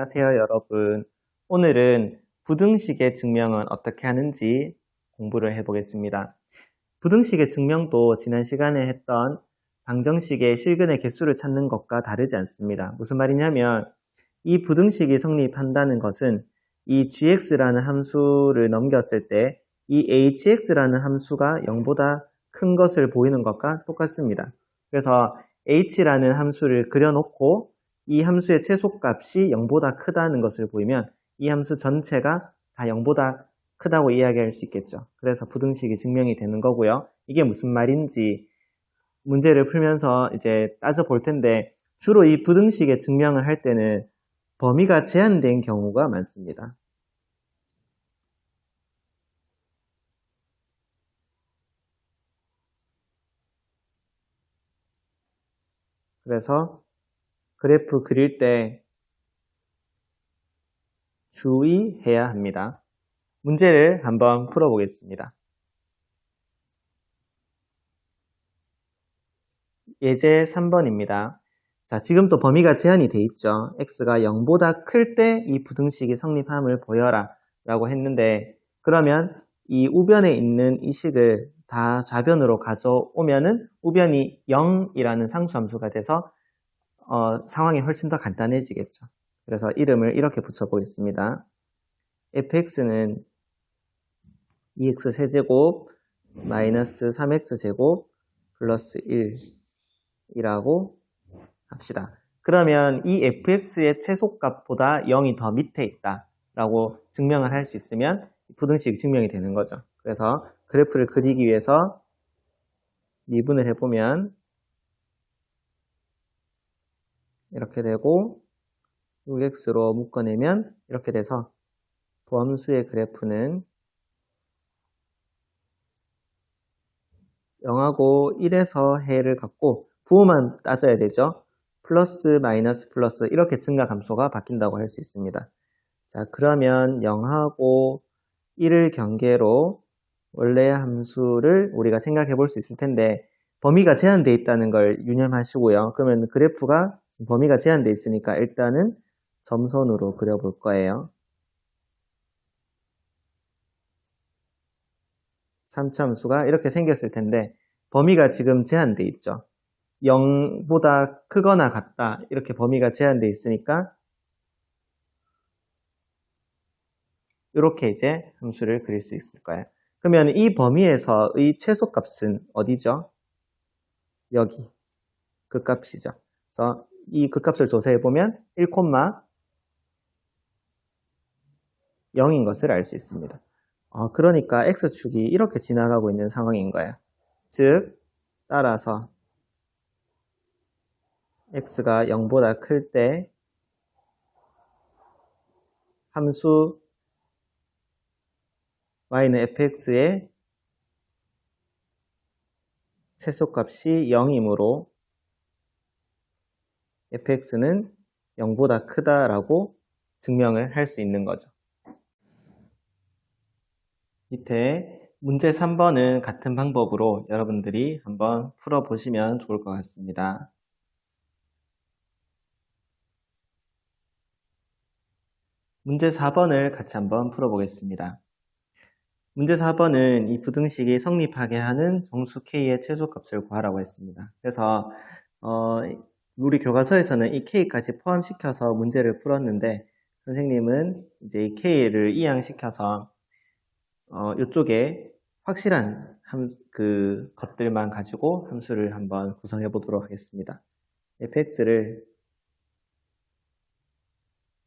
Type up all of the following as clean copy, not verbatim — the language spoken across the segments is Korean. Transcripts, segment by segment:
안녕하세요, 여러분. 오늘은 부등식의 증명은 어떻게 하는지 공부를 해보겠습니다. 부등식의 증명도 지난 시간에 했던 방정식의 실근의 개수를 찾는 것과 다르지 않습니다. 무슨 말이냐면 이 부등식이 성립한다는 것은 이 gx라는 함수를 넘겼을 때 이 hx라는 함수가 0보다 큰 것을 보이는 것과 똑같습니다. 그래서 h라는 함수를 그려놓고 이 함수의 최소값이 0보다 크다는 것을 보이면 이 함수 전체가 다 0보다 크다고 이야기할 수 있겠죠. 그래서 부등식이 증명이 되는 거고요. 이게 무슨 말인지 문제를 풀면서 이제 따져볼 텐데 주로 이 부등식의 증명을 할 때는 범위가 제한된 경우가 많습니다. 그래서 그래프 그릴 때 주의해야 합니다. 문제를 한번 풀어보겠습니다. 예제 3번입니다. 자, 지금 또 범위가 제한이 돼 있죠. x가 0보다 클 때 이 부등식이 성립함을 보여라 라고 했는데 그러면 이 우변에 있는 이 식을 다 좌변으로 가져오면은 우변이 0이라는 상수함수가 돼서 상황이 훨씬 더 간단해지겠죠. 그래서 이름을 이렇게 붙여보겠습니다. fx는 2x 세제곱 마이너스 3x 제곱 플러스 1이라고 합시다. 그러면 이 fx의 최소값보다 0이 더 밑에 있다 라고 증명을 할 수 있으면 부등식이 증명이 되는 거죠. 그래서 그래프를 그리기 위해서 미분을 해보면 이렇게 되고 6x로 묶어내면 이렇게 돼서 도함수의 그래프는 0하고 1에서 해를 갖고 부호만 따져야 되죠. 플러스 마이너스 플러스 이렇게 증가 감소가 바뀐다고 할 수 있습니다. 자, 그러면 0하고 1을 경계로 원래의 함수를 우리가 생각해 볼 수 있을 텐데 범위가 제한되어 있다는 걸 유념하시고요. 그러면 그래프가 범위가 제한되어 있으니까 일단은 점선으로 그려볼 거예요. 3차 함수가 이렇게 생겼을 텐데 범위가 지금 제한되어 있죠. 0보다 크거나 같다 이렇게 범위가 제한되어 있으니까 이렇게 이제 함수를 그릴 수 있을 거예요. 그러면 이 범위에서의 최소값은 어디죠? 여기 극값이죠. 그래서 이 극값을 조사해 보면 1,0인 것을 알 수 있습니다. 그러니까 x축이 이렇게 지나가고 있는 상황인 거예요. 즉 따라서 x가 0보다 클 때 함수 y는 fx의 최소값이 0이므로 fx는 0보다 크다라고 증명을 할 수 있는 거죠. 밑에 문제 3번은 같은 방법으로 여러분들이 한번 풀어보시면 좋을 것 같습니다. 문제 4번을 같이 한번 풀어보겠습니다. 문제 4번은 이 부등식이 성립하게 하는 정수 k의 최소값을 구하라고 했습니다. 그래서 우리 교과서에서는 이 k까지 포함시켜서 문제를 풀었는데 선생님은 이제 이 k를 이항시켜서 이쪽에 확실한 것들만 가지고 함수를 한번 구성해 보도록 하겠습니다. fx를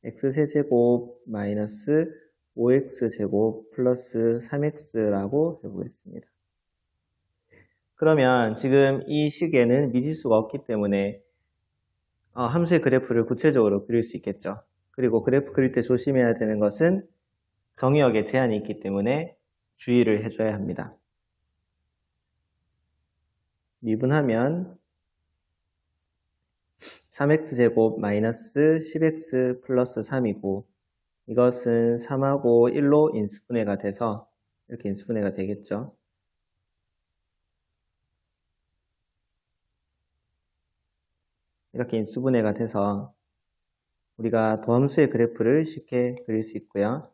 x세제곱 마이너스 5x제곱 플러스 3x라고 해보겠습니다. 그러면 지금 이 식에는 미지수가 없기 때문에 함수의 그래프를 구체적으로 그릴 수 있겠죠. 그리고 그래프 그릴 때 조심해야 되는 것은 정의역에 제한이 있기 때문에 주의를 해줘야 합니다. 미분하면 3x제곱 마이너스 10x 플러스 3이고 이것은 3하고 1로 인수분해가 돼서 이렇게 인수분해가 되겠죠. 이렇게 인수분해가 돼서 우리가 도함수의 그래프를 쉽게 그릴 수 있고요.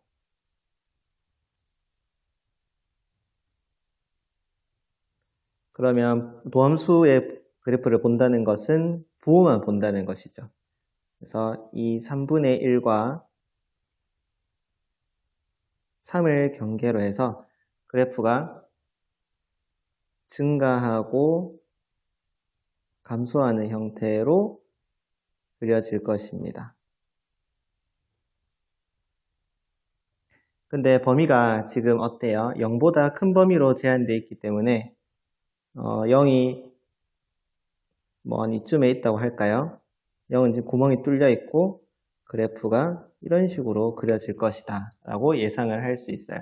그러면 도함수의 그래프를 본다는 것은 부호만 본다는 것이죠. 그래서 이 3분의 1과 3을 경계로 해서 그래프가 증가하고 감소하는 형태로 그려질 것입니다. 근데 범위가 지금 어때요? 0보다 큰 범위로 제한되어 있기 때문에 0이 뭐 이쯤에 있다고 할까요? 0은 지금 구멍이 뚫려 있고 그래프가 이런 식으로 그려질 것이다 라고 예상을 할 수 있어요.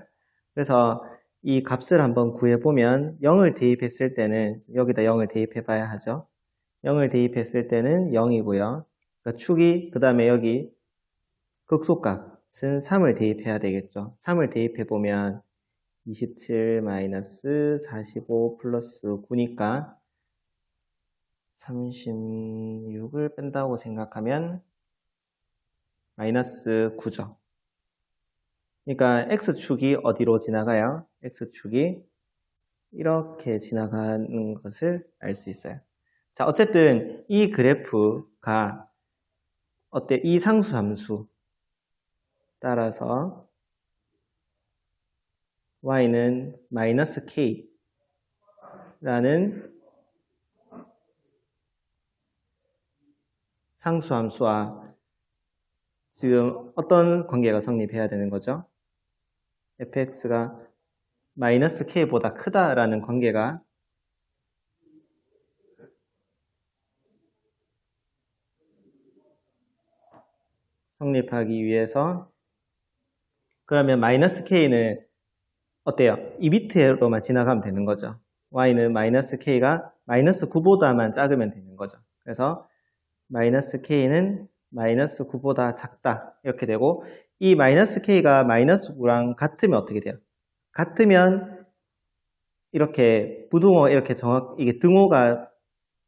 그래서 이 값을 한번 구해보면 0을 대입했을 때는 여기다 0을 대입해 봐야 하죠. 0을 대입했을 때는 0이고요. 그러니까 축이 그 다음에 여기 극소값은 3을 대입해야 되겠죠. 3을 대입해보면 27 마이너스 45 플러스 9니까 36을 뺀다고 생각하면 마이너스 9죠. 그러니까 X축이 어디로 지나가요? X축이 이렇게 지나가는 것을 알 수 있어요. 자, 어쨌든 이 그래프가 어때? 이 상수함수 따라서 y는 마이너스 k라는 상수함수와 지금 어떤 관계가 성립해야 되는 거죠? fx가 마이너스 k보다 크다라는 관계가 성립하기 위해서 그러면 마이너스 k는 어때요? 이 밑으로만 지나가면 되는 거죠. y는 마이너스 k가 마이너스 9보다만 작으면 되는 거죠. 그래서 마이너스 k는 마이너스 9보다 작다 이렇게 되고 이 마이너스 k가 마이너스 9랑 같으면 어떻게 돼요? 같으면 이렇게 부등호 이렇게 이게 등호가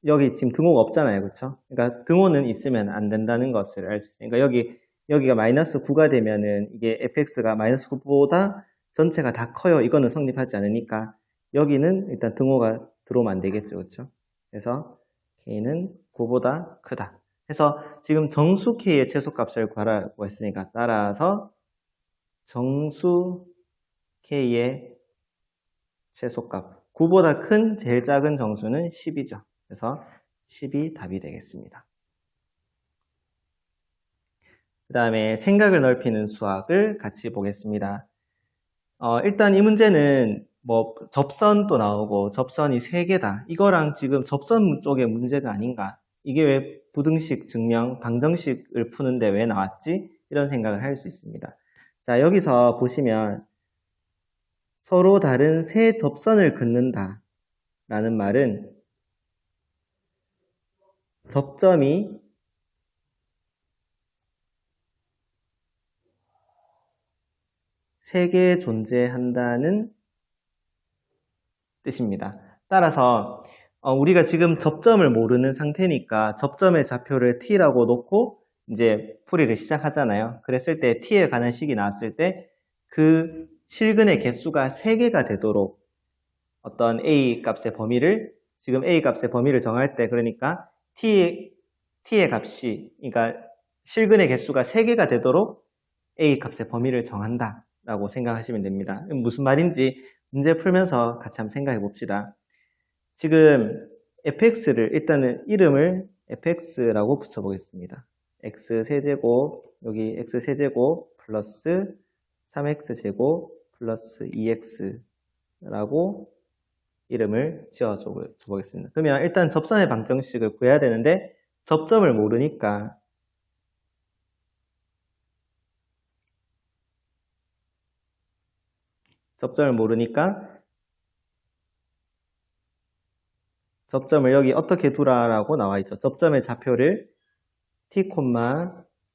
여기 지금 등호가 없잖아요. 그렇죠? 그러니까 등호는 있으면 안 된다는 것을 알 수 있어요. 그러니까 여기가 마이너스 9가 되면은 이게 fx가 마이너스 9보다 전체가 다 커요. 이거는 성립하지 않으니까 여기는 일단 등호가 들어오면 안 되겠죠. 그렇죠? 그래서 k는 9보다 크다. 그래서 지금 정수 k의 최소값을 구하라고 했으니까 따라서 정수 k의 최소값 9보다 큰 제일 작은 정수는 10이죠. 그래서 10이 답이 되겠습니다. 그 다음에 생각을 넓히는 수학을 같이 보겠습니다. 일단 이 문제는 뭐 접선도 나오고 접선이 3개다. 이거랑 지금 접선 쪽의 문제가 아닌가. 이게 왜 부등식 증명, 방정식을 푸는데 왜 나왔지? 이런 생각을 할 수 있습니다. 자, 여기서 보시면 서로 다른 세 접선을 긋는다 라는 말은 접점이 세 개 존재한다는 뜻입니다. 따라서 우리가 지금 접점을 모르는 상태니까 접점의 좌표를 t라고 놓고 이제 풀이를 시작하잖아요. 그랬을 때 t에 관한 식이 나왔을 때 그 실근의 개수가 3개가 되도록 어떤 a 값의 범위를 지금 a 값의 범위를 정할 때 그러니까 t의 값이 그러니까 실근의 개수가 3개가 되도록 a 값의 범위를 정한다 라고 생각하시면 됩니다. 무슨 말인지 문제 풀면서 같이 한번 생각해 봅시다. 지금 fx를 일단은 이름을 fx라고 붙여보겠습니다. x세제곱 여기 x세제곱 플러스 3x제곱 플러스 2x라고 이름을 지어줘 보겠습니다. 그러면 일단 접선의 방정식을 구해야 되는데 접점을 모르니까 접점을 여기 어떻게 두라라고 나와 있죠. 접점의 좌표를 t,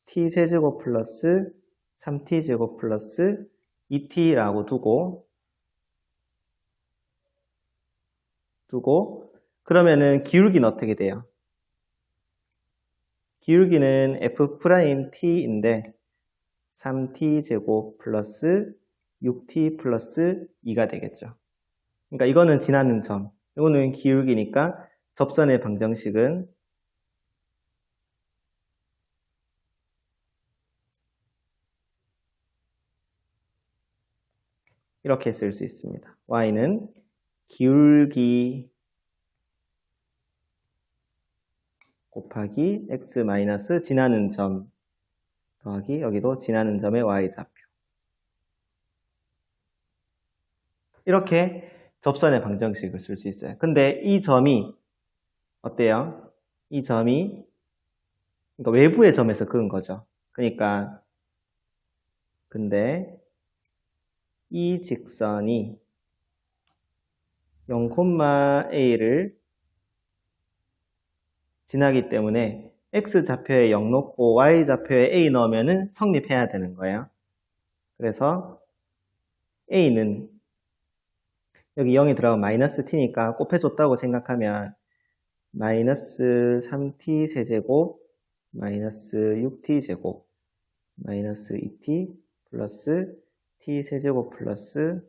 t세제곱 플러스 3t제곱 플러스 2t라고 두고 그러면은 기울기는 어떻게 돼요? 기울기는 f't인데 3t제곱 플러스 6t 플러스 2가 되겠죠. 그러니까 이거는 지나는 점, 이거는 기울기니까 접선의 방정식은 이렇게 쓸 수 있습니다. y는 기울기 곱하기 x 마이너스 지나는 점 더하기 여기도 지나는 점의 y좌표. 이렇게 접선의 방정식을 쓸 수 있어요. 근데 이 점이 어때요? 이 점이 그러니까 외부의 점에서 그은 거죠. 그러니까 근데 이 직선이 0,a를 지나기 때문에 x좌표에 0 넣고 y좌표에 a 넣으면 성립해야 되는 거예요. 그래서 a는 여기 0이 들어가면 마이너스 t니까 곱해줬다고 생각하면 마이너스 3t 세제곱 마이너스 6t 제곱 마이너스 2t 플러스 t 세제곱 플러스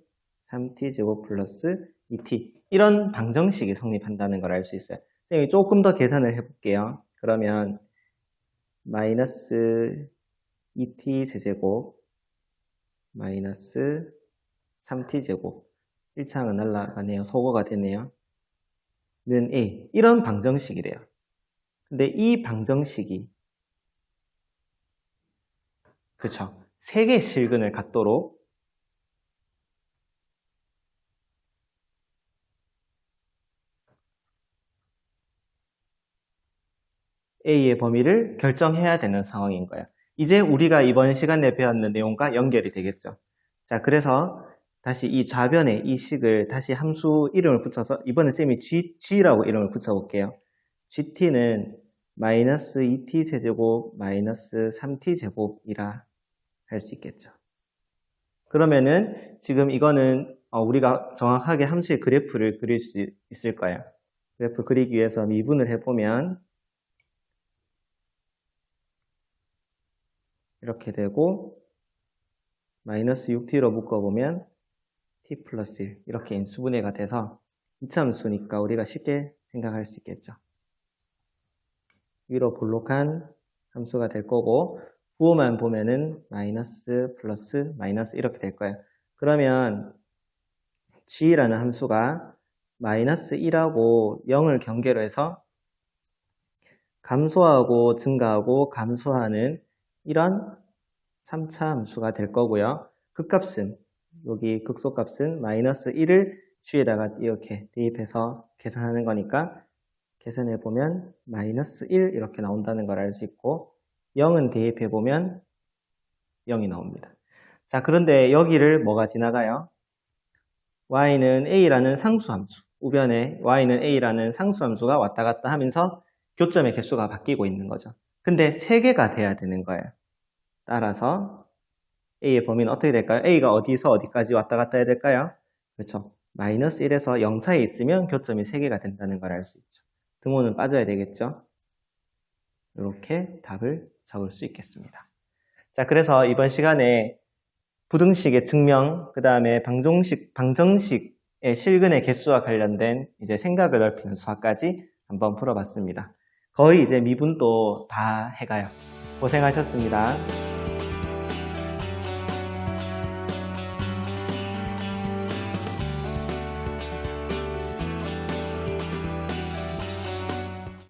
3t 제곱 플러스 2t 이런 방정식이 성립한다는 걸 알 수 있어요. 선생님이 조금 더 계산을 해볼게요. 그러면 마이너스 2t 세제곱 마이너스 3t 제곱 1창은 날라가네요. 소거가 되네요. 는 a 이런 방정식이 돼요. 근데 이 방정식이 그쵸? 3개의 실근을 갖도록 A의 범위를 결정해야 되는 상황인 거예요. 이제 우리가 이번 시간에 배웠는 내용과 연결이 되겠죠. 자, 그래서 다시 이 좌변에 이 식을 다시 함수 이름을 붙여서 이번에 쌤이 G라고 이름을 붙여볼게요. GT는 마이너스 2t 세제곱 마이너스 3t 제곱이라 할 수 있겠죠. 그러면은 지금 이거는 우리가 정확하게 함수의 그래프를 그릴 수 있을 거예요. 그래프 그리기 위해서 미분을 해보면 이렇게 되고 마이너스 6t로 묶어보면 t 플러스 1 이렇게 인수분해가 돼서 이차함수니까 우리가 쉽게 생각할 수 있겠죠. 위로 볼록한 함수가 될 거고 부호만 보면은 마이너스 플러스 마이너스 이렇게 될 거예요. 그러면 g라는 함수가 마이너스 1하고 0을 경계로 해서 감소하고 증가하고 감소하는 이런 3차 함수가 될 거고요. 극값은 여기 극소값은 마이너스 1을 g에다가 이렇게 대입해서 계산하는 거니까 계산해 보면 마이너스 1 이렇게 나온다는 걸 알 수 있고 0은 대입해 보면 0이 나옵니다. 자, 그런데 여기를 뭐가 지나가요? y는 a라는 상수함수, 우변에 y는 a라는 상수함수가 왔다 갔다 하면서 교점의 개수가 바뀌고 있는 거죠. 근데 3개가 돼야 되는 거예요. 따라서 a의 범위는 어떻게 될까요? a가 어디서 어디까지 왔다 갔다 해야 될까요? 그렇죠. 마이너스 1에서 0 사이에 있으면 교점이 3개가 된다는 걸 알 수 있죠. 등호는 빠져야 되겠죠. 이렇게 답을 적을 수 있겠습니다. 자, 그래서 이번 시간에 부등식의 증명, 그 다음에 방정식의 실근의 개수와 관련된 이제 생각을 넓히는 수학까지 한번 풀어봤습니다. 거의 이제 미분도 다 해가요. 고생하셨습니다.